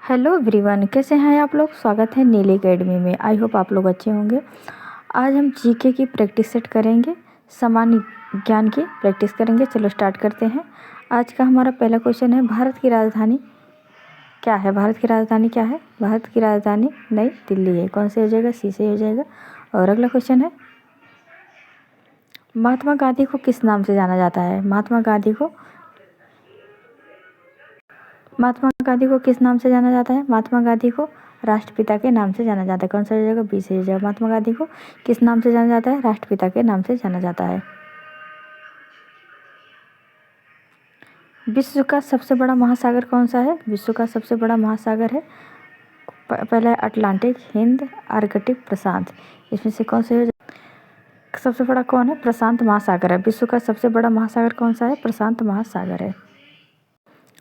Hello everyone, कैसे हैं आप लोग। स्वागत है नीली एकेडमी में। आई होप आप लोग अच्छे होंगे। आज हम जीके की प्रैक्टिस सेट करेंगे, सामान्य ज्ञान की प्रैक्टिस करेंगे। चलो स्टार्ट करते हैं। आज का हमारा पहला क्वेश्चन है, भारत की राजधानी क्या है। भारत की राजधानी क्या है। भारत की राजधानी नई दिल्ली है। कौन से हो जाएगा, सी से हो जाएगा। और अगला क्वेश्चन है, महात्मा गांधी को किस नाम से जाना जाता है। महात्मा गांधी को किस नाम से जाना जाता है। महात्मा गांधी को राष्ट्रपिता के नाम से जाना जाता है। कौन सा हो जाएगा, बी से हो जाएगा। महात्मा गांधी को किस नाम से जाना जाता है। राष्ट्रपिता के नाम से जाना जाता है। विश्व का सबसे बड़ा महासागर कौन सा है। विश्व का सबसे बड़ा महासागर है, पहला है अटलांटिक, हिंद, आर्कटिक, प्रशांत। इसमें से कौन सा हो जाएगा। सबसे बड़ा कौन है, प्रशांत महासागर है। विश्व का सबसे बड़ा महासागर कौन सा है, प्रशांत महासागर है।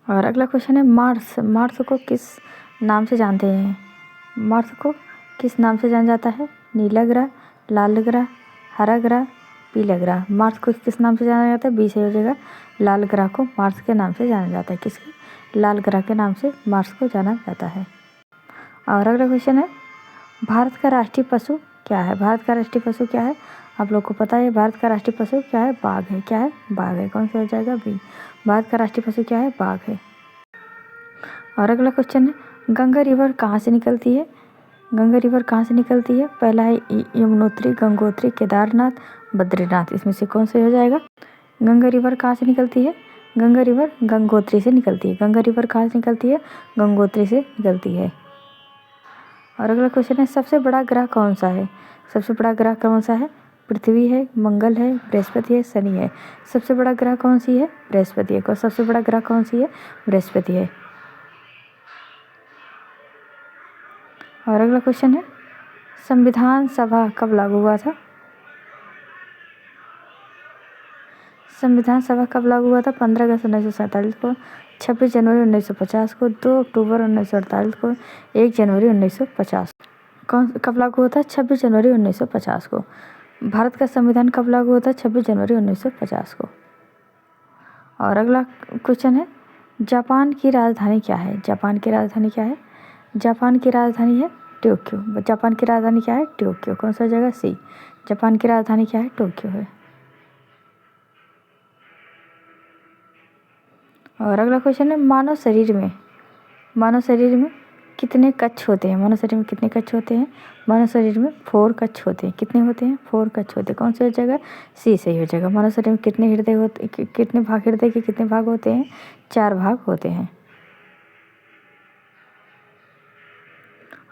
और अगला क्वेश्चन है, मार्स को किस नाम से जानते हैं। मार्स को किस नाम से जाना जाता है। नीला ग्रह, लाल ग्रह, हरा ग्रह, पीला ग्रह। मार्स को किस नाम से जाना जाता है, बी से हो जाएगा। लाल ग्रह को मार्स के नाम से जाना जाता है। किसके, लाल ग्रह के नाम से मार्स को जाना जाता है। और अगला क्वेश्चन है, भारत का राष्ट्रीय पशु क्या है। भारत का राष्ट्रीय पशु क्या है, आप लोग को पता है। भारत का राष्ट्रीय पशु क्या है, बाघ है। क्या है, बाघ है। कौन सा हो जाएगा, बी। भारत का राष्ट्रीय पशु क्या है, बाघ है। और अगला क्वेश्चन है, गंगा रिवर कहाँ से निकलती है। गंगा रिवर कहाँ से निकलती है, पहला है यमुनोत्री, गंगोत्री, केदारनाथ, बद्रीनाथ। इसमें से कौन सा हो जाएगा। गंगा रिवर कहाँ से निकलती है, गंगा रिवर गंगोत्री से निकलती है। गंगा रिवर कहाँ से निकलती है, गंगोत्री से निकलती है। और अगला क्वेश्चन है, सबसे बड़ा ग्रह कौन सा है। सबसे बड़ा ग्रह कौन सा है, पृथ्वी है, मंगल है, बृहस्पति है, शनि है। सबसे बड़ा ग्रह कौन सी है, बृहस्पति है। सबसे बड़ा ग्रह कौन सी है, बृहस्पति है। और अगला क्वेश्चन है, संविधान सभा कब लागू हुआ था। संविधान सभा कब लागू हुआ था, 15 अगस्त 1947 को, 26 जनवरी 1950 को, 2 अक्टूबर 1948 को, 1 जनवरी 1950। कब लागू हुआ था, 26 जनवरी 1950 को। भारत का संविधान कब लागू हुआ था, 26 जनवरी 1950 को। और अगला क्वेश्चन है, जापान की राजधानी क्या है। जापान की राजधानी क्या है, जापान की राजधानी है टोक्यो। जापान की राजधानी क्या है, टोक्यो। कौन सा हो जाएगा, सी। जापान की राजधानी क्या है, टोक्यो है। और अगला क्वेश्चन है, मानव शरीर में कितने कक्ष होते हैं। मानव शरीर में कितने कक्ष होते हैं, मानव शरीर में 4 कक्ष होते हैं। कितने होते हैं, 4 कक्ष होते हैं। कौन से हो जाएगा, सी सही हो जाएगा। मानव शरीर में कितने हृदय होते, कितने भाग, हृदय के कितने भाग होते हैं, 4 भाग होते हैं।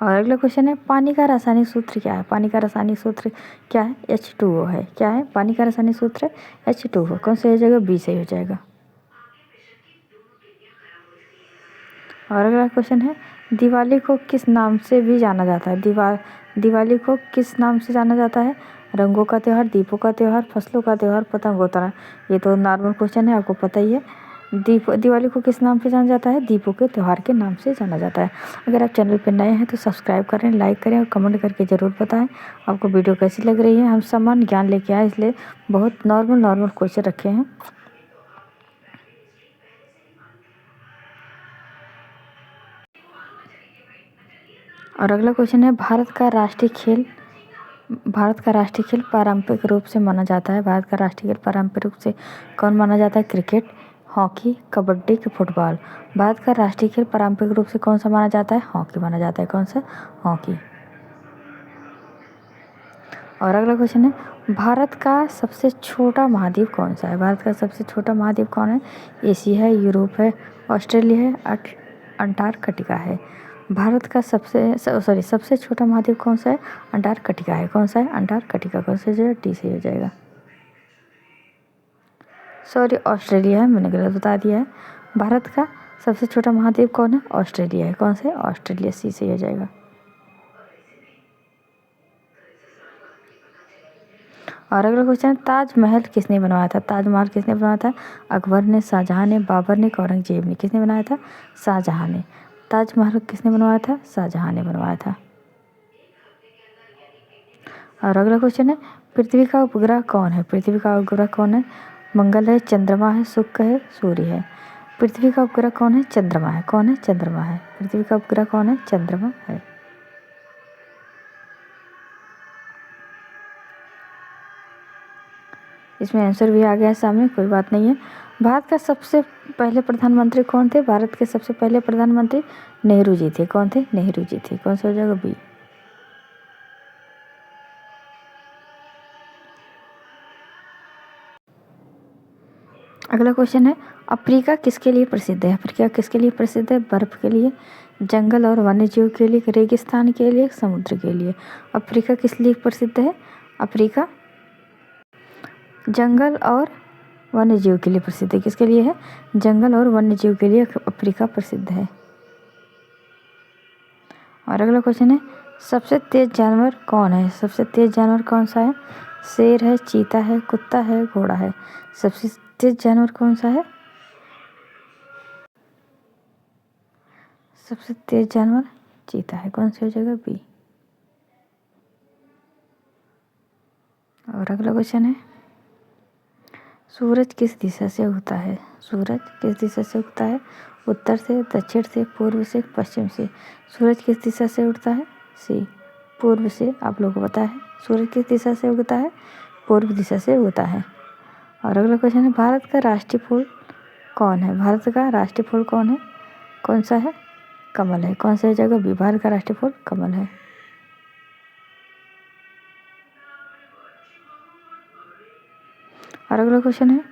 और अगला क्वेश्चन है, पानी का रासायनिक सूत्र क्या है। पानी का रासायनिक सूत्र क्या है, H2O है। क्या है, पानी का रासायनिक सूत्र है H2O। कौन से हो जाएगा, बी सही हो जाएगा। और अगला क्वेश्चन है, दिवाली को किस नाम से भी जाना जाता है। दिवाली को किस नाम से जाना जाता है, रंगों का त्यौहार, दीपों का त्यौहार, फसलों का त्यौहार, पतंगोत्सव। ये तो नॉर्मल क्वेश्चन है, आपको पता ही है। दिवाली को किस नाम से जाना जाता है, दीपों के त्यौहार के नाम से जाना जाता है। अगर आप चैनल पर नए हैं तो सब्सक्राइब करें, लाइक करें और कमेंट करके ज़रूर बताएं आपको वीडियो कैसी लग रही है। हम सामान्य ज्ञान लेके आए, इसलिए बहुत नॉर्मल क्वेश्चन रखे हैं। और अगला क्वेश्चन है, भारत का राष्ट्रीय खेल पारंपरिक रूप से माना जाता है। भारत का राष्ट्रीय खेल पारंपरिक रूप से कौन माना जाता है, cricket, hockey, kabaddi, football. Bharat का राष्ट्रीय खेल पारंपरिक रूप से कौन सा माना जाता है, हॉकी माना जाता है। कौन सा, हॉकी। और अगला क्वेश्चन है, भारत का सबसे छोटा महाद्वीप कौन सा है। भारत का सबसे छोटा महाद्वीप कौन है, एशिया है, यूरोप है, ऑस्ट्रेलिया है, अंटार्कटिका है। भारत का सबसे छोटा महाद्वीप कौन सा है, अंटार्कटिका है। कौन सा है, अंटार्कटिका। कौन सा जो डी से हो जाएगा। सॉरी, ऑस्ट्रेलिया है, मैंने गलत बता दिया है। भारत का सबसे छोटा महाद्वीप कौन है, ऑस्ट्रेलिया है। कौन सा है, ऑस्ट्रेलिया, सी से हो जाएगा। और अगला क्वेश्चन है, ताजमहल किसने बनवाया था। ताजमहल किसने बनवाया था, अकबर ने, शाहजहां ने, बाबर ने, औरंगजेब ने। किसने बनाया था, शाहजहां ने। ताजमहल किसने बनवाया था, शाहजहां ने बनवाया था। और अगला क्वेश्चन है, पृथ्वी का उपग्रह कौन है। पृथ्वी का उपग्रह कौन है, मंगल है, चंद्रमा है, शुक्र है, सूर्य है। पृथ्वी का उपग्रह कौन है? चंद्रमा है। कौन है? चंद्रमा है। पृथ्वी का उपग्रह कौन है? चंद्रमा है। इसमें आंसर भी आ गया सामने, कोई बात नहीं है। भारत का सबसे पहले प्रधानमंत्री कौन थे? भारत के सबसे पहले प्रधानमंत्री नेहरू जी थे। कौन थे? नेहरू जी थे। कौन सा हो जाएगा? बी। अगला क्वेश्चन है, अफ्रीका किसके लिए प्रसिद्ध है? अफ्रीका किसके लिए प्रसिद्ध है? बर्फ के लिए, जंगल और वन्यजीव के लिए, रेगिस्तान के लिए, समुद्र के लिए। अफ्रीका किस लिए प्रसिद्ध है? अफ्रीका जंगल और वन्यजीव के लिए प्रसिद्ध है। किसके लिए है? जंगल और वन्यजीव के लिए अफ्रीका प्रसिद्ध है। और अगला क्वेश्चन है, सबसे तेज जानवर कौन है? सबसे तेज जानवर कौन सा है? शेर है, चीता है, कुत्ता है, घोड़ा है। सबसे तेज जानवर कौन सा है? सबसे तेज जानवर चीता है। कौन सी हो जाएगा? बी। और अगला क्वेश्चन है, सूरज किस दिशा से उगता है? सूरज किस दिशा से उगता है? उत्तर से, दक्षिण से, पूर्व से, पश्चिम से। सूरज किस दिशा से उगता है? सी, पूर्व से। आप लोगों को पता है सूरज किस दिशा से उगता है? पूर्व दिशा से उगता है। और अगला क्वेश्चन है, भारत का राष्ट्रीय फूल कौन है? भारत का राष्ट्रीय फूल कौन है? कौन सा है? कमल है। कौन सा जगह? बी। भारत का राष्ट्रीय फूल कमल है। और अगला क्वेश्चन है,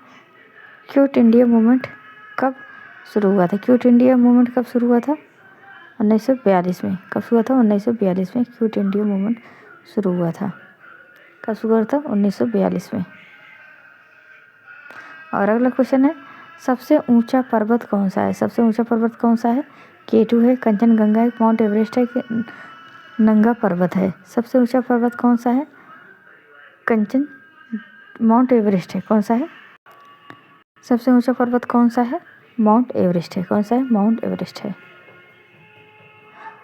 क्विट इंडिया मूवमेंट कब शुरू हुआ था? क्विट इंडिया मूवमेंट कब शुरू हुआ था? 1942 में। कब शुरू हुआ था? 1942 में क्विट इंडिया मूवमेंट शुरू हुआ था। कब शुरू हुआ था? 1942 में। और अगला क्वेश्चन है, सबसे ऊंचा पर्वत कौन सा है? सबसे ऊंचा पर्वत कौन सा है? K2 है, कंचनजंगा है, माउंट एवरेस्ट है कि नंगा पर्वत है? सबसे ऊंचा पर्वत कौन सा है? माउंट एवरेस्ट है। कौन सा है? सबसे ऊंचा पर्वत कौन सा है? माउंट एवरेस्ट है। कौन सा है? माउंट एवरेस्ट है।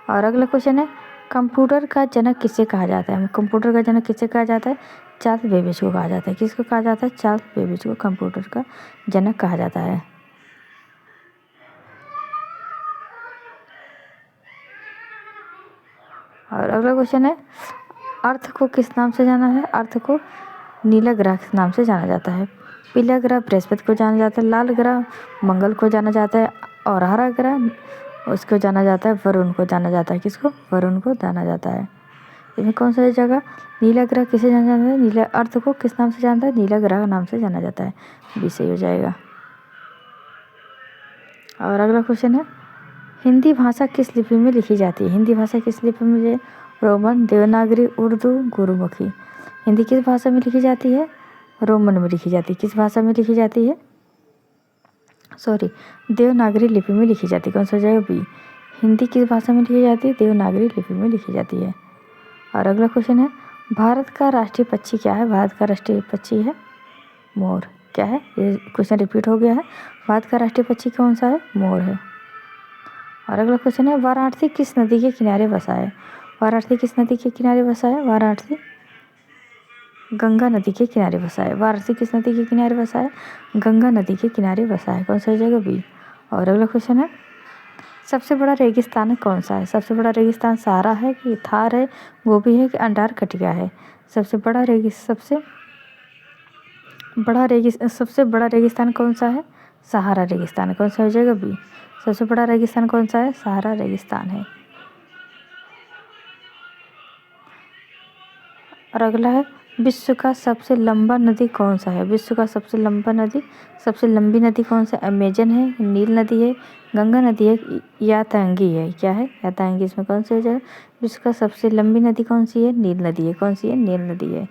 और अगला क्वेश्चन है, कंप्यूटर का जनक किसे कहा जाता है? कंप्यूटर का जनक किसे कहा जाता है? चार्ल्स बेबेज को कहा जाता है। किसको कहा जाता है? चार्ल्स बेबेज को कंप्यूटर का जनक कहा जाता है। और अगला क्वेश्चन है, अर्थ को किस नाम से जाना है? अर्थ को नीला ग्रह के नाम से जाना जाता है। पीला ग्रह बृहस्पति को जाना जाता है, लाल ग्रह मंगल को जाना जाता है, और हरा ग्रह उसको जाना जाता है वरुण को जाना जाता है। किसको? वरुण को जाना जाता है। इसमें कौन सा जगह? नीला ग्रह किसे जाना जाता है? नीला अर्थ को किस नाम से जानता है? नीला ग्रह नाम से जाना जाता है। बी सही हो जाएगा। और अगला क्वेश्चन है, हिंदी भाषा किस लिपि में लिखी जाती है? हिंदी भाषा किस लिपि में? रोमन, देवनागरी, उर्दू, गुरुमुखी। हिंदी किस भाषा में लिखी जाती है? रोमन में लिखी जाती है। किस भाषा में लिखी जाती है? देवनागरी लिपि में लिखी जाती है। कौन सा हो जाएगा? बी। हिंदी किस भाषा में लिखी जाती है? देवनागरी लिपि में लिखी जाती है। और अगला क्वेश्चन है, भारत का राष्ट्रीय पक्षी क्या है? भारत का राष्ट्रीय पक्षी है मोर। क्या है? ये क्वेश्चन रिपीट हो गया है। भारत का राष्ट्रीय पक्षी कौन सा है? मोर है। और अगला क्वेश्चन है, वाराणसी किस नदी के किनारे बसा है? वाराणसी किस नदी के किनारे बसा है? वाराणसी गंगा नदी के किनारे बसा है। वाराणसी किस नदी के किनारे बसा है? गंगा नदी के किनारे बसा है। कौन सा हो जाएगा? बी। और अगला क्वेश्चन है, सबसे बड़ा रेगिस्तान कौन सा है? सबसे बड़ा रेगिस्तान सहारा है कि थार है, गोबी है कि अंटार्कटिका है? सबसे बड़ा रेगिस्तान कौन सा है? सहारा रेगिस्तान। कौन सा हो जाएगा? बी। सबसे बड़ा रेगिस्तान कौन सा है? सहारा रेगिस्तान है। और अगला है, विश्व का सबसे लंबा नदी कौन सा है? विश्व का सबसे लंबी नदी कौन सा? अमेजन है, नील नदी है, गंगा नदी है, यातंगी है? क्या है? यातंगी। इसमें कौन सी हो जाएगा? विश्व का सबसे लंबी नदी कौन सी है? नील नदी है। कौन सी है? नील नदी है।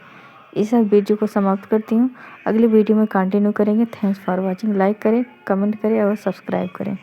इस वीडियो को समाप्त करती हूँ। अगली वीडियो में कंटिन्यू करेंगे। Thanks for watching. लाइक करें, कमेंट करें और सब्सक्राइब करें।